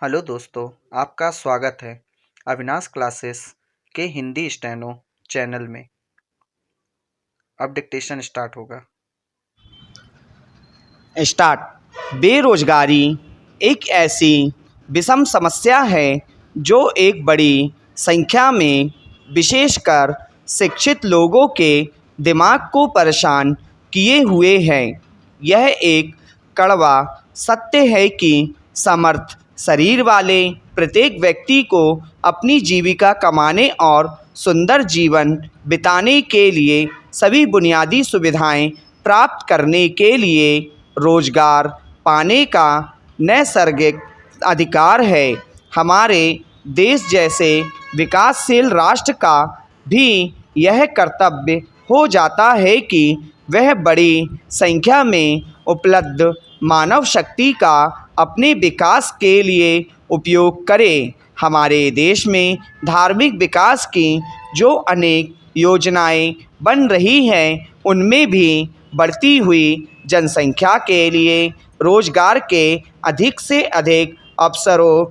Hello दोस्तों, आपका स्वागत है अविनाश क्लासेस के हिंदी स्टेनो चैनल में। अब डिक्टेशन स्टार्ट होगा। स्टार्ट। बेरोजगारी एक ऐसी विषम समस्या है जो एक बड़ी संख्या में विशेषकर शिक्षित लोगों के दिमाग को परेशान किए हुए है। यह एक कड़वा सत्य है कि समर्थ शरीर वाले प्रत्येक व्यक्ति को अपनी जीविका कमाने और सुंदर जीवन बिताने के लिए सभी बुनियादी सुविधाएं प्राप्त करने के लिए रोजगार पाने का नैसर्गिक अधिकार है। हमारे देश जैसे विकासशील राष्ट्र का भी यह कर्तव्य हो जाता है कि वह बड़ी संख्या में उपलब्ध मानव शक्ति का अपने विकास के लिए उपयोग करे। हमारे देश में धार्मिक विकास की जो अनेक योजनाएं बन रही हैं, उनमें भी बढ़ती हुई जनसंख्या के लिए रोजगार के अधिक से अधिक अवसरों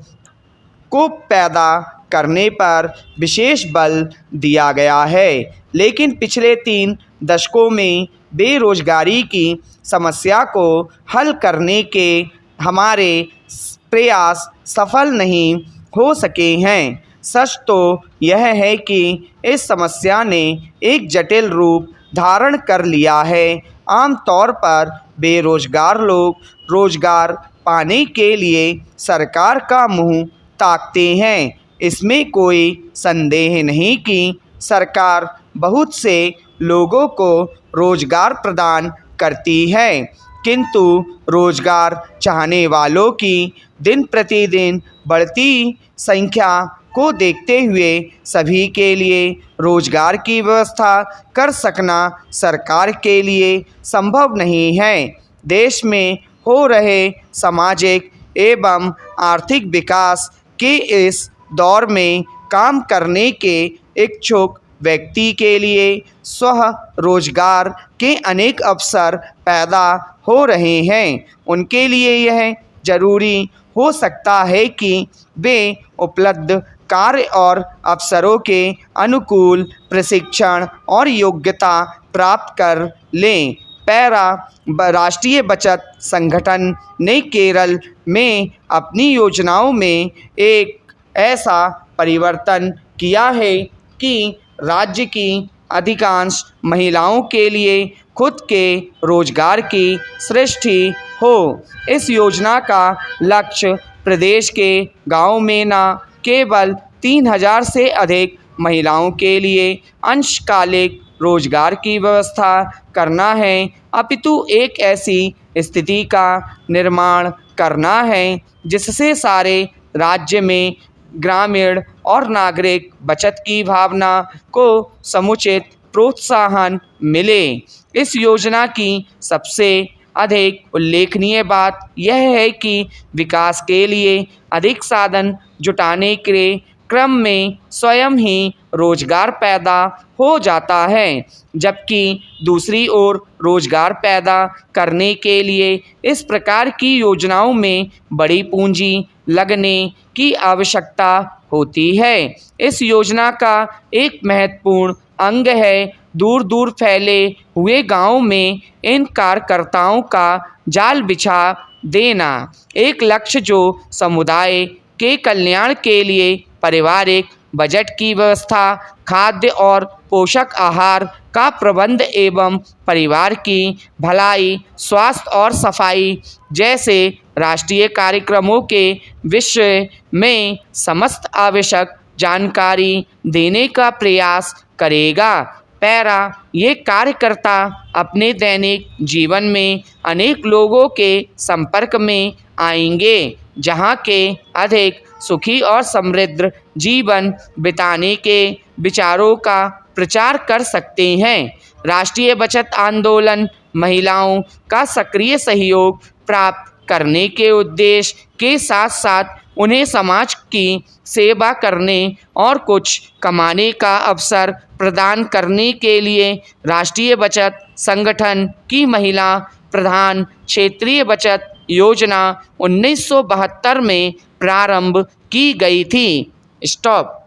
को पैदा करने पर विशेष बल दिया गया है। लेकिन पिछले 3 दशकों में बेरोजगारी की समस्या को हल करने के हमारे प्रयास सफल नहीं हो सके हैं। सच तो यह है कि इस समस्या ने एक जटिल रूप धारण कर लिया है। आमतौर पर बेरोजगार लोग रोजगार पाने के लिए सरकार का मुंह ताकते हैं। इसमें कोई संदेह नहीं कि सरकार बहुत से लोगों को रोजगार प्रदान करती है, किंतु रोजगार चाहने वालों की दिन प्रतिदिन बढ़ती संख्या को देखते हुए सभी के लिए रोजगार की व्यवस्था कर सकना सरकार के लिए संभव नहीं है। देश में हो रहे सामाजिक एवं आर्थिक विकास के इस दौर में काम करने के इच्छुक व्यक्ति के लिए स्व रोजगार के अनेक अवसर पैदा हो रहे हैं। उनके लिए यह जरूरी हो सकता है कि वे उपलब्ध कार्य और अवसरों के अनुकूल प्रशिक्षण और योग्यता प्राप्त कर लें। राष्ट्रीय बचत संगठन ने केरल में अपनी योजनाओं में एक ऐसा परिवर्तन किया है कि राज्य की अधिकांश महिलाओं के लिए खुद के रोजगार की सृष्टि हो। इस योजना का लक्ष्य प्रदेश के गांव में न केवल 3000 से अधिक महिलाओं के लिए अंशकालिक रोजगार की व्यवस्था करना है, अपितु एक ऐसी स्थिति का निर्माण करना है जिससे सारे राज्य में ग्रामीण और नागरिक बचत की भावना को समुचित प्रोत्साहन मिले। इस योजना की सबसे अधिक उल्लेखनीय बात यह है कि विकास के लिए अधिक साधन जुटाने के क्रम में स्वयं ही रोजगार पैदा हो जाता है, जबकि दूसरी ओर रोजगार पैदा करने के लिए इस प्रकार की योजनाओं में बड़ी पूंजी लगने की आवश्यकता होती है। इस योजना का एक महत्वपूर्ण अंग है दूर दूर फैले हुए गांवों में इन कार्यकर्ताओं का जाल बिछा देना। एक लक्ष्य जो समुदाय के कल्याण के लिए पारिवारिक बजट की व्यवस्था, खाद्य और पोषक आहार का प्रबंध एवं परिवार की भलाई, स्वास्थ्य और सफाई जैसे राष्ट्रीय कार्यक्रमों के विषय में समस्त आवश्यक जानकारी देने का प्रयास करेगा। ये कार्यकर्ता अपने दैनिक जीवन में अनेक लोगों के संपर्क में आएंगे, जहां के अधिक सुखी और समृद्ध जीवन बिताने के विचारों का प्रचार कर सकते हैं। राष्ट्रीय बचत आंदोलन महिलाओं का सक्रिय सहयोग प्राप्त करने के उद्देश्य के साथ साथ उन्हें समाज की सेवा करने और कुछ कमाने का अवसर प्रदान करने के लिए राष्ट्रीय बचत संगठन की महिला प्रधान क्षेत्रीय बचत योजना 1972 में प्रारंभ की गई थी। स्टॉप।